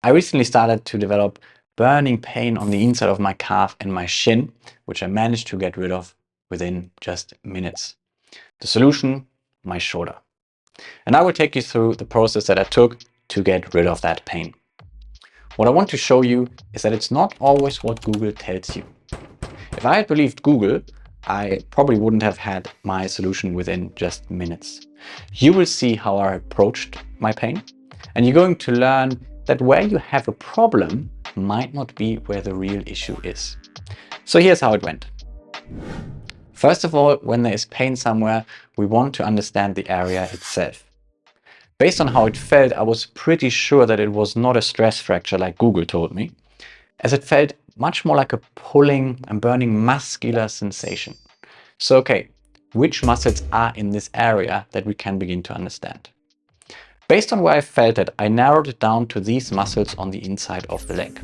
I recently started to develop burning pain on the inside of my calf and my shin, which I managed to get rid of within just minutes. The solution, my shoulder. And I will take you through the process that I took to get rid of that pain. What I want to show you is that it's not always what Google tells you. If I had believed Google, I probably wouldn't have had my solution within just minutes. You will see how I approached my pain, and you're going to learn that where you have a problem might not be where the real issue is. So here's how it went. First of all, when there is pain somewhere, we want to understand the area itself. Based on how it felt, I was pretty sure that it was not a stress fracture like Google told me, as it felt much more like a pulling and burning muscular sensation. So okay, which muscles are in this area that we can begin to understand? Based on where I felt it, I narrowed it down to these muscles on the inside of the leg.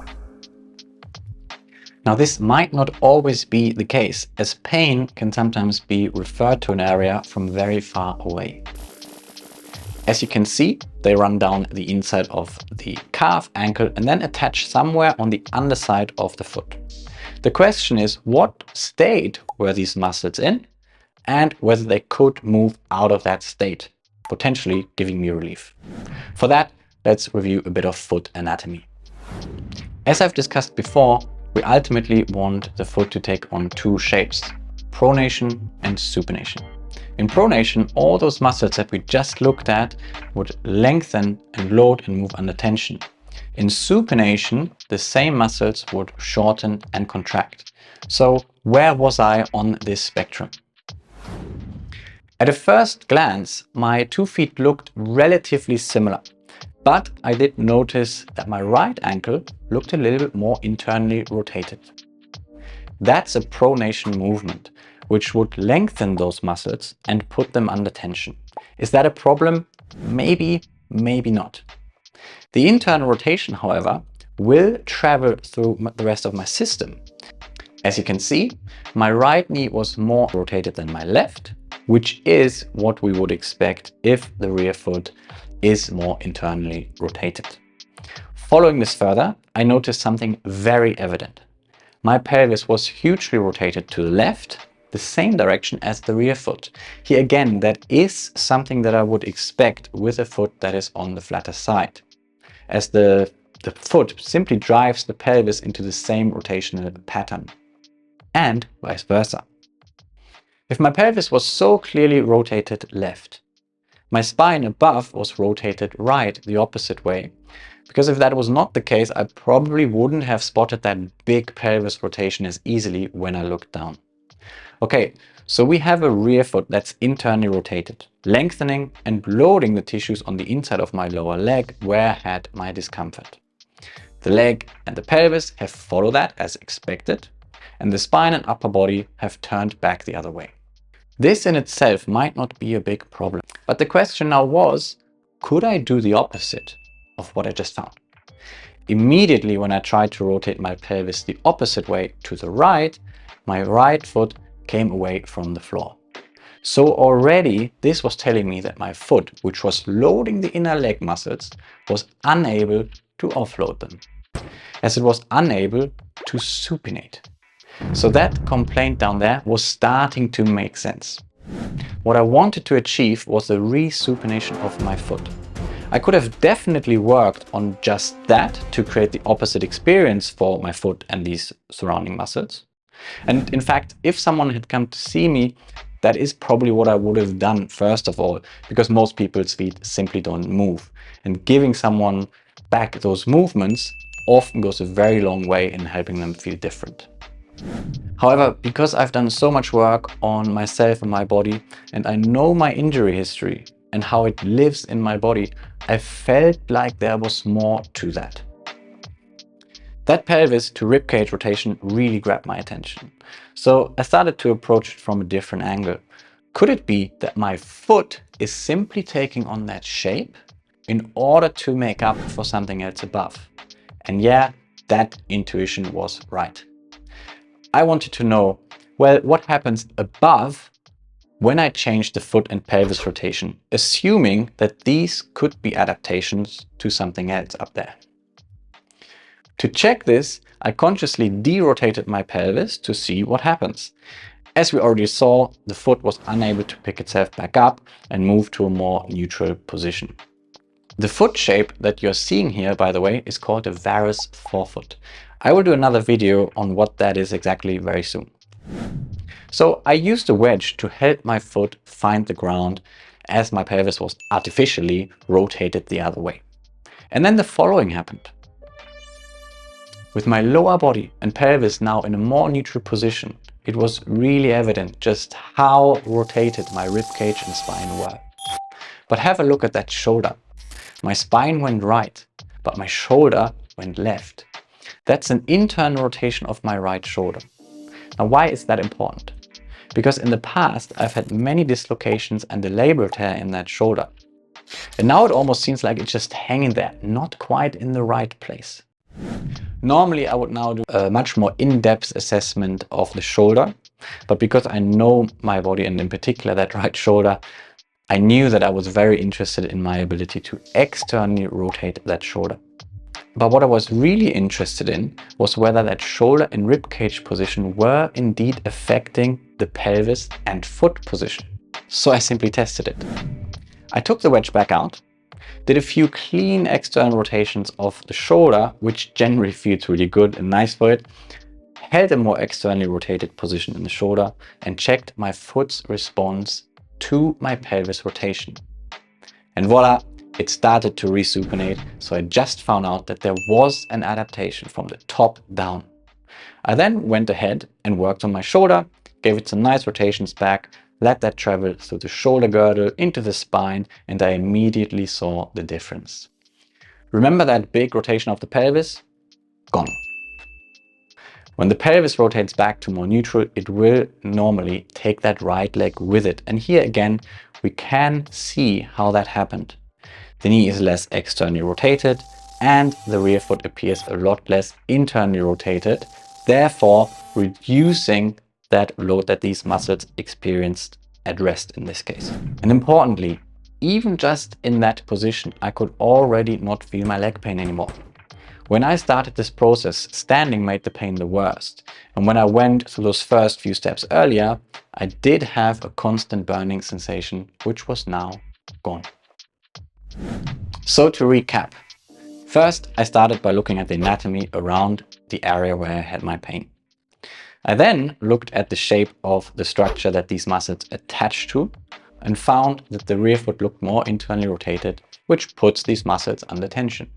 Now this might not always be the case, as pain can sometimes be referred to an area from very far away. As you can see, they run down the inside of the calf, ankle, and then attach somewhere on the underside of the foot. The question is, what state were these muscles in, and whether they could move out of that state, potentially giving me relief. For that, let's review a bit of foot anatomy. As I've discussed before, we ultimately want the foot to take on two shapes, pronation and supination. In pronation, all those muscles that we just looked at would lengthen and load and move under tension. In supination, the same muscles would shorten and contract. So where was I on this spectrum? At a first glance, my 2 feet looked relatively similar, but I did notice that my right ankle looked a little bit more internally rotated. That's a pronation movement, which would lengthen those muscles and put them under tension. Is that a problem? Maybe, maybe not. The internal rotation, however, will travel through the rest of my system. As you can see, my right knee was more rotated than my left, which is what we would expect if the rear foot is more internally rotated. Following this further, I noticed something very evident. My pelvis was hugely rotated to the left, the same direction as the rear foot. Here again, that is something that I would expect with a foot that is on the flatter side, as the foot simply drives the pelvis into the same rotational pattern, and vice versa. If my pelvis was so clearly rotated left, my spine above was rotated right, the opposite way. Because if that was not the case, I probably wouldn't have spotted that big pelvis rotation as easily when I looked down. Okay, so we have a rear foot that's internally rotated, lengthening and loading the tissues on the inside of my lower leg where I had my discomfort. The leg and the pelvis have followed that as expected, and the spine and upper body have turned back the other way. This in itself might not be a big problem, but the question now was, could I do the opposite of what I just found? Immediately when I tried to rotate my pelvis the opposite way to the right, my right foot came away from the floor. So already this was telling me that my foot, which was loading the inner leg muscles, was unable to offload them, as it was unable to supinate. So that complaint down there was starting to make sense. What I wanted to achieve was a re-supination of my foot. I could have definitely worked on just that to create the opposite experience for my foot and these surrounding muscles. And in fact, if someone had come to see me, that is probably what I would have done first of all, because most people's feet simply don't move. And giving someone back those movements often goes a very long way in helping them feel different. However, because I've done so much work on myself and my body, and I know my injury history and how it lives in my body, I felt like there was more to that. That pelvis to ribcage rotation really grabbed my attention. So I started to approach it from a different angle. Could it be that my foot is simply taking on that shape in order to make up for something else above? And yeah, that intuition was right. I wanted to know, well, what happens above when I change the foot and pelvis rotation, assuming that these could be adaptations to something else up there. To check this, I consciously de-rotated my pelvis to see what happens. As we already saw, the foot was unable to pick itself back up and move to a more neutral position. The foot shape that you're seeing here, by the way, is called a varus forefoot. I will do another video on what that is exactly very soon. So I used a wedge to help my foot find the ground as my pelvis was artificially rotated the other way. And then the following happened. With my lower body and pelvis now in a more neutral position, it was really evident just how rotated my ribcage and spine were. But have a look at that shoulder. My spine went right, but my shoulder went left. That's an internal rotation of my right shoulder. Now, why is that important? Because in the past, I've had many dislocations and a labral tear in that shoulder. And now it almost seems like it's just hanging there, not quite in the right place. Normally, I would now do a much more in-depth assessment of the shoulder, but because I know my body and in particular that right shoulder, I knew that I was very interested in my ability to externally rotate that shoulder. But what I was really interested in was whether that shoulder and ribcage position were indeed affecting the pelvis and foot position. So I simply tested it. I took the wedge back out, did a few clean external rotations of the shoulder, which generally feels really good and nice for it, held a more externally rotated position in the shoulder, and checked my foot's response to my pelvis rotation. And voila, it started to resupinate, so I just found out that there was an adaptation from the top down. I then went ahead and worked on my shoulder, gave it some nice rotations back, let that travel through the shoulder girdle into the spine, and I immediately saw the difference. Remember that big rotation of the pelvis? Gone. When the pelvis rotates back to more neutral, it will normally take that right leg with it. And here again, we can see how that happened. The knee is less externally rotated and the rear foot appears a lot less internally rotated, therefore reducing that load that these muscles experienced at rest in this case. And importantly, even just in that position, I could already not feel my leg pain anymore. When I started this process, standing made the pain the worst. And when I went through those first few steps earlier, I did have a constant burning sensation, which was now gone. So to recap, first I started by looking at the anatomy around the area where I had my pain. I then looked at the shape of the structure that these muscles attach to and found that the rear foot looked more internally rotated, which puts these muscles under tension.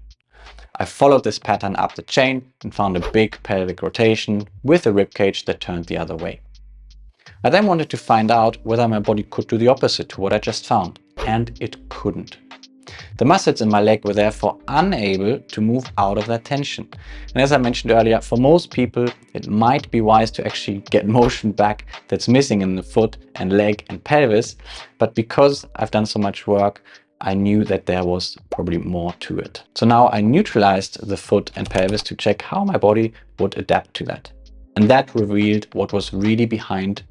I followed this pattern up the chain and found a big pelvic rotation with a ribcage that turned the other way. I then wanted to find out whether my body could do the opposite to what I just found, and it couldn't. The muscles in my leg were therefore unable to move out of that tension. And as I mentioned earlier, for most people, it might be wise to actually get motion back that's missing in the foot and leg and pelvis. But because I've done so much work, I knew that there was probably more to it. So now I neutralized the foot and pelvis to check how my body would adapt to that. And that revealed what was really behind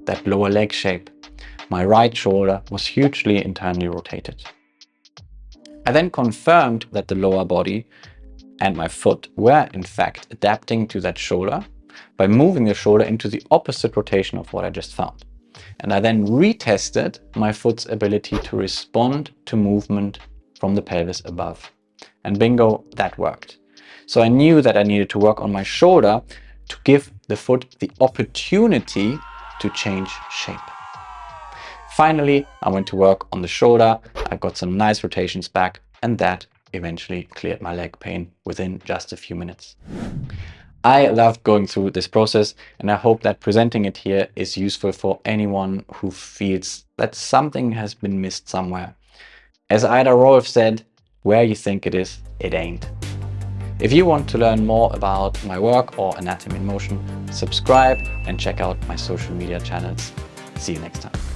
that lower leg shape. My right shoulder was hugely internally rotated. I then confirmed that the lower body and my foot were in fact adapting to that shoulder by moving the shoulder into the opposite rotation of what I just found. And I then retested my foot's ability to respond to movement from the pelvis above. And bingo, that worked. So I knew that I needed to work on my shoulder to give the foot the opportunity to change shape. Finally, I went to work on the shoulder. I got some nice rotations back, and that eventually cleared my leg pain within just a few minutes. I loved going through this process, and I hope that presenting it here is useful for anyone who feels that something has been missed somewhere. As Ida Rolf said, where you think it is, it ain't. If you want to learn more about my work or Anatomy in Motion, subscribe and check out my social media channels. See you next time.